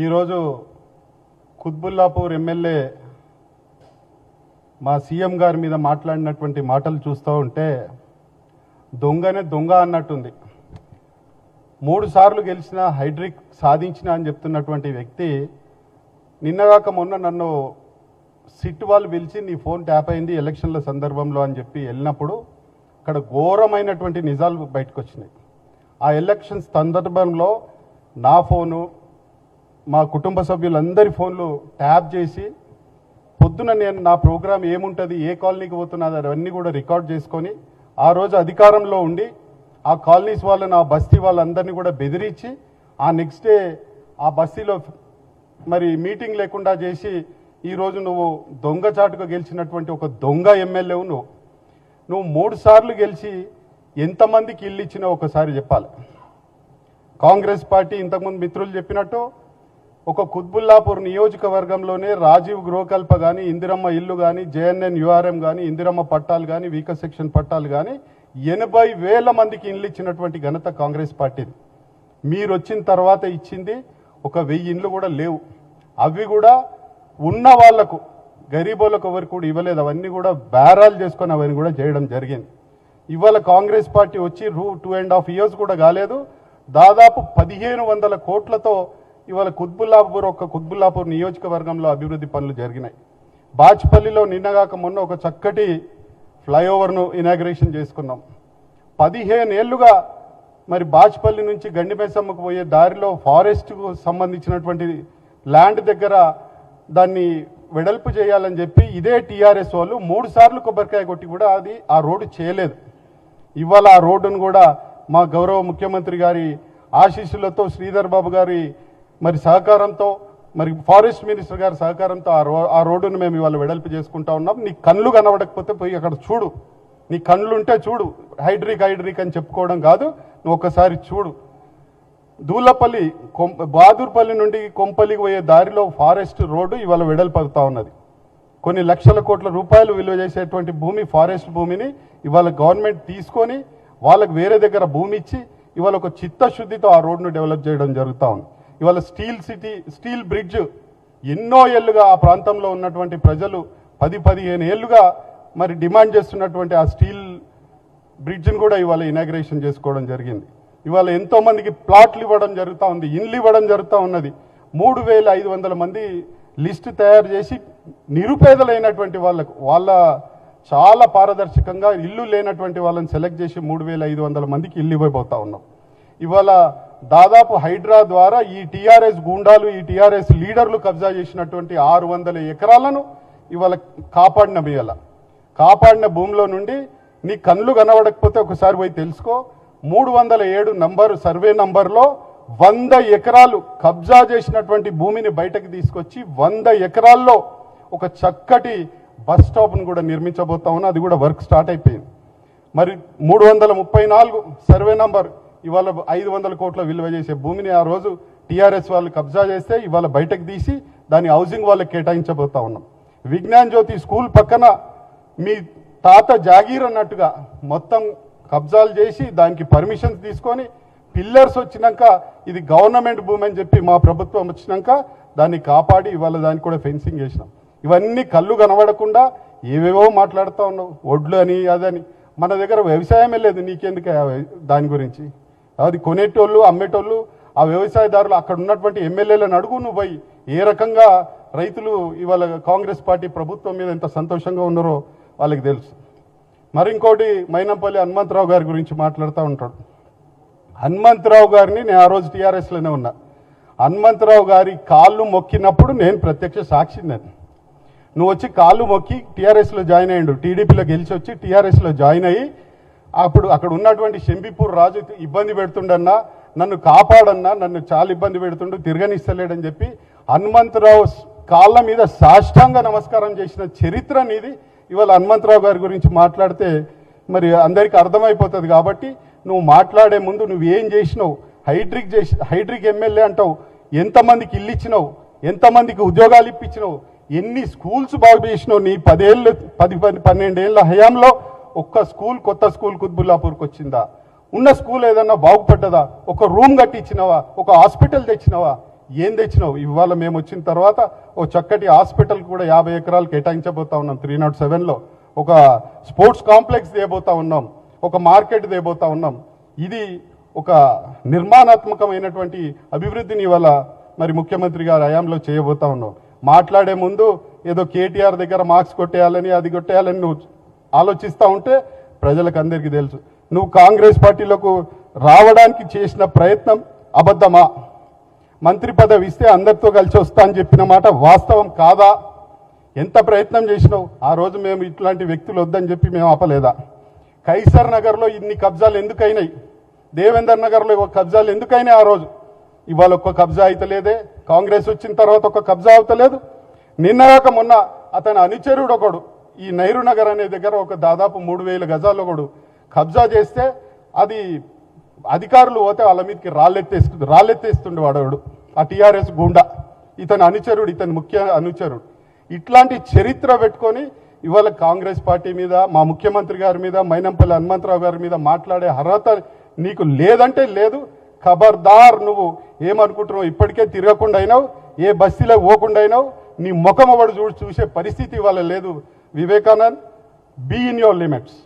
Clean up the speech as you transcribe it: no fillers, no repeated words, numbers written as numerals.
ఈరోజు కుత్బుల్లాపూర్ ఎమ్మెల్యే మా సీఎం గారి మీద మాట్లాడినటువంటి మాటలు చూస్తూ ఉంటే దొంగనే దొంగ అన్నట్టుంది. 3 సార్లు గెలిచిన హైడ్రిక్ సాధించిన అని చెప్తున్నటువంటి వ్యక్తి నిన్నగాక మొన్న నన్ను సిట్ వాళ్ళు పిలిచి నీ ఫోన్ ట్యాప్ అయింది ఎలక్షన్ల సందర్భంలో అని చెప్పి వెళ్ళినప్పుడు అక్కడ ఘోరమైనటువంటి నిజాలు బయటకు వచ్చినాయి. ఆ ఎలక్షన్స్ సందర్భంలో నా ఫోను మా కుటుంబ సభ్యులందరి ఫోన్లు ట్యాప్ చేసి పొద్దున నేను నా ప్రోగ్రాం ఏముంటుంది, ఏ కాలనీకి పోతున్నది అవన్నీ కూడా రికార్డ్ చేసుకొని ఆ రోజు అధికారంలో ఉండి ఆ కాలనీస్ వాళ్ళని ఆ బస్తీ వాళ్ళందరినీ కూడా బెదిరించి ఆ నెక్స్ట్ డే ఆ బస్తీలో మరి మీటింగ్ లేకుండా చేసి ఈరోజు నువ్వు దొంగచాటుగా గెలిచినటువంటి ఒక దొంగ ఎమ్మెల్యేవు. నువ్వు 3 సార్లు గెలిచి ఎంతమందికి ఇల్లు ఇచ్చినావు ఒకసారి చెప్పాలి. కాంగ్రెస్ పార్టీ ఇంతకుముందు మిత్రులు చెప్పినట్టు ఒక కుత్బుల్లాపూర్ నియోజకవర్గంలోనే రాజీవ్ గృహకల్ప కానీ, ఇందిరమ్మ ఇల్లు కానీ, జేఎన్ఎన్ యుఆర్ఎం కానీ, ఇందిరమ్మ పట్టాలు కానీ, వీక సెక్షన్ పట్టాలు కానీ 80,000 మందికి ఇల్లు ఇచ్చినటువంటి ఘనత కాంగ్రెస్ పార్టీది. మీరు వచ్చిన తర్వాత ఇచ్చింది ఒక 1000 ఇండ్లు కూడా లేవు. అవి కూడా ఉన్న వాళ్లకు గరీబోళ్ళకు ఎవరికి కూడా ఇవ్వలేదు. అవన్నీ కూడా బేరాలు చేసుకొని అవన్నీ కూడా చేయడం జరిగింది. ఇవాళ కాంగ్రెస్ పార్టీ వచ్చి 2.5 years కూడా కాలేదు, దాదాపు 1500 కోట్లతో ఇవాళ కుత్బుల్లాపూర్ నియోజకవర్గంలో అభివృద్ధి పనులు జరిగినాయి. బాచ్పల్లిలో నిన్నగాక మొన్న ఒక చక్కటి ఫ్లైఓవర్ను ఇనాగ్రేషన్ చేసుకున్నాం. 15 ఏళ్లుగా మరి బాచ్పల్లి నుంచి గండిమేసమ్మకు పోయే దారిలో ఫారెస్ట్కు సంబంధించినటువంటి ల్యాండ్ దగ్గర దాన్ని వెడల్పు చేయాలని చెప్పి ఇదే టీఆర్ఎస్ వాళ్ళు 3 సార్లు కొబ్బరికాయ కొట్టి కూడా ఆ రోడ్డు చేయలేదు. ఇవాళ ఆ రోడ్డును కూడా మా గౌరవ ముఖ్యమంత్రి గారి ఆశీస్సులతో, శ్రీధర్ బాబు గారి మరి సహకారంతో, మరి ఫారెస్ట్ మినిస్టర్ గారి సహకారంతో ఆ రోడ్డును మేము ఇవాళ వెడల్పు చేసుకుంటా ఉన్నాం. నీ కళ్ళు కనబడకపోతే పోయి అక్కడ చూడు, నీ కళ్ళు ఉంటే చూడు. హైడ్రిక్ అని చెప్పుకోవడం కాదు, నువ్వు ఒకసారి చూడు. దూలపల్లి బహాదూర్పల్లి నుండి కొంపల్లికి పోయే దారిలో ఫారెస్ట్ రోడ్డు ఇవాళ వెడల్పు అవుతా ఉన్నది. కొన్ని లక్షల కోట్ల రూపాయలు విలువ చేసేటువంటి భూమి, ఫారెస్ట్ భూమిని ఇవాళ గవర్నమెంట్ తీసుకొని వాళ్ళకు వేరే దగ్గర భూమి ఇచ్చి ఇవాళ ఒక చిత్తశుద్ధితో ఆ రోడ్డును డెవలప్ చేయడం జరుగుతూ ఉంది. ఇవాళ స్టీల్ బ్రిడ్జ్ ఎన్నో ఏళ్లుగా ఆ ప్రాంతంలో ఉన్నటువంటి ప్రజలు 10-15 ఏళ్లుగా మరి డిమాండ్ చేస్తున్నటువంటి ఆ స్టీల్ బ్రిడ్జ్ను కూడా ఇవాళ ఇనాగ్రేషన్ చేసుకోవడం జరిగింది. ఇవాళ ఎంతో మందికి ప్లాట్లు ఇవ్వడం జరుగుతూ ఉంది, ఇండ్లు ఇవ్వడం జరుగుతూ ఉన్నది. 3500 మంది లిస్టు తయారు చేసి నిరుపేదలైనటువంటి వాళ్ళ చాలా పారదర్శకంగా ఇల్లు లేనటువంటి వాళ్ళని సెలెక్ట్ చేసి 3500 మందికి ఇల్లు ఇవ్వబోతా ఉన్నాం. ఇవాళ దాదాపు హైడ్రా ద్వారా ఈ టీఆర్ఎస్ గూండాలు, ఈ టీఆర్ఎస్ లీడర్లు కబ్జా చేసినటువంటి 600 ఎకరాలను ఇవాళ కాపాడిన భూమిలో నుండి నీ కళ్ళు కనబడకపోతే ఒకసారి పోయి తెలుసుకో. 307 సర్వే నంబర్లో 100 ఎకరాలు కబ్జా చేసినటువంటి భూమిని బయటకు తీసుకొచ్చి 100 ఎకరాల్లో ఒక చక్కటి బస్ స్టాప్ను కూడా నిర్మించబోతా ఉన్నా. అది కూడా వర్క్ స్టార్ట్ అయిపోయింది. మరి 334 సర్వే నంబర్ ఇవాళ 500 కోట్ల విలువ చేసే భూమిని ఆ రోజు టీఆర్ఎస్ వాళ్ళు కబ్జా చేస్తే ఇవాళ బయటకు తీసి దాన్ని హౌసింగ్ వాళ్ళకి కేటాయించబోతా ఉన్నాం. విజ్ఞాన్ జ్యోతి స్కూల్ పక్కన మీ తాత జాగీర్ అన్నట్టుగా మొత్తం కబ్జాలు చేసి దానికి పర్మిషన్స్ తీసుకొని పిల్లర్స్ వచ్చినాక ఇది గవర్నమెంట్ భూమి అని చెప్పి మా ప్రభుత్వం వచ్చినాక దాన్ని కాపాడి ఇవాళ దానికి కూడా ఫెన్సింగ్ చేసినాం. ఇవన్నీ కళ్ళు కనబడకుండా ఏవేవో మాట్లాడుతూ ఉన్నావు, ఒడ్లు అని అదని. మన దగ్గర వ్యవసాయమే లేదు, నీకెందుకు దాని గురించి? అది కొనేటోళ్ళు, అమ్మేటోళ్ళు, ఆ వ్యవసాయదారులు, అక్కడ ఉన్నటువంటి ఎమ్మెల్యేలను అడుగు నువ్వు పోయి ఏ రకంగా రైతులు ఇవాళ కాంగ్రెస్ పార్టీ ప్రభుత్వం మీద ఎంత సంతోషంగా ఉన్నారో వాళ్ళకి తెలుసు. మరి ఇంకోటి మైనంపల్లి హనుమంతరావు గారి గురించి మాట్లాడుతూ ఉంటాడు. హనుమంతరావు గారిని నేను ఆ రోజు టీఆర్ఎస్లోనే ఉన్నా. హనుమంతరావు గారి కాళ్ళు మొక్కినప్పుడు నేను ప్రత్యక్ష సాక్షిని. నువ్వు వచ్చి కాళ్ళు మొక్కి టీఆర్ఎస్లో జాయిన్ అయ్యిండు, టీడీపీలో గెలిచి వచ్చి టీఆర్ఎస్లో జాయిన్ అయ్యి అప్పుడు అక్కడ ఉన్నటువంటి షంబీపూర్ రాజు ఇబ్బంది పెడుతుండన్నా, నన్ను కాపాడన్నా, నన్ను చాలా ఇబ్బంది పెడుతుండు, తిరగనిస్తలేడని చెప్పి హనుమంతరావు కాళ్ళ మీద సాష్టాంగ నమస్కారం చేసిన చరిత్ర నీది. ఇవాళ హనుమంతరావు గారి గురించి మాట్లాడితే మరి అందరికీ అర్థమైపోతుంది. కాబట్టి నువ్వు మాట్లాడే ముందు నువ్వు ఏం చేసినావు, హైడ్రిక్ ఎమ్మెల్యే అంటావు, ఎంతమందికి ఇల్లు ఇచ్చినావు, ఎంతమందికి ఉద్యోగాలు ఇప్పించినావు, ఎన్ని స్కూల్స్ బాగు చేసినావు నీ 10-12 ఏళ్ళ హయాంలో. ఒక్క స్కూల్, కొత్త స్కూల్ కుత్బుల్లాపూర్కి వచ్చిందా? ఉన్న స్కూల్ ఏదన్నా బాగుపడ్డదా? ఒక రూమ్ కట్టించినవా? ఒక హాస్పిటల్ తెచ్చినవా? ఏం తెచ్చినావు? ఇవాళ మేము వచ్చిన తర్వాత ఓ చక్కటి హాస్పిటల్ కూడా 50 ఎకరాలు కేటాయించబోతా ఉన్నాం. 307లో ఒక స్పోర్ట్స్ కాంప్లెక్స్ దేబోతా ఉన్నాం, ఒక మార్కెట్ దేబోతా ఉన్నాం. ఇది ఒక నిర్మాణాత్మకమైనటువంటి అభివృద్ధిని ఇవాళ మరి ముఖ్యమంత్రి గారు హయాంలో చేయబోతా ఉన్నాం. మాట్లాడే ముందు ఏదో కేటీఆర్ దగ్గర మార్క్స్ కొట్టేయాలని అది కొట్టేయాలని నువ్వు ఆలోచిస్తూ ఉంటే ప్రజలకు అందరికీ తెలుసు నువ్వు కాంగ్రెస్ పార్టీలోకి రావడానికి చేసిన ప్రయత్నం అబద్ధమా? మంత్రి పదవి ఇస్తే అందరితో కలిసి వస్తా అని చెప్పిన మాట వాస్తవం కాదా? ఎంత ప్రయత్నం చేసినావు? ఆ రోజు మేము ఇట్లాంటి వ్యక్తులు వద్దని చెప్పి మేము ఆపలేదా? కైసర్ నగర్లో ఇన్ని కబ్జాలు ఎందుకైనాయి? దేవేందర్ నగర్లో ఒక కబ్జాలు ఎందుకైనాయి ఆ రోజు? ఇవాళ ఒక్క కబ్జా అయితలేదే. కాంగ్రెస్ వచ్చిన తర్వాత ఒక కబ్జా అవుతలేదు. నిన్నగాక మొన్న అతని అనుచరుడు ఒకడు ఈ నెహ్రూ నగర్ అనే దగ్గర ఒక దాదాపు 3000 గజాలు ఒకడు కబ్జా చేస్తే అది అధికారులు పోతే వాళ్ళ మీదకి రాళ్ళెత్తేస్తుండే వాడవాడు ఆ టీఆర్ఎస్ గుండా. ఇతని అనుచరుడు, ఇతని ముఖ్య అనుచరుడు. ఇట్లాంటి చరిత్ర పెట్టుకొని ఇవాళ కాంగ్రెస్ పార్టీ మీద, మా ముఖ్యమంత్రి గారి మీద, మైనంపల్లి హనుమంతరావు గారి మీద మాట్లాడే అర్హత నీకు లేదంటే లేదు. ఖబర్దార్, నువ్వు ఏమనుకుంటున్నావు? ఇప్పటికే తిరగకుండా అయినావు, ఏ బస్తీలో పోకుండా అయినావు. నీ ముఖం ఒకడు చూసే పరిస్థితి ఇవాళ లేదు. Vivekanand, be in your limits.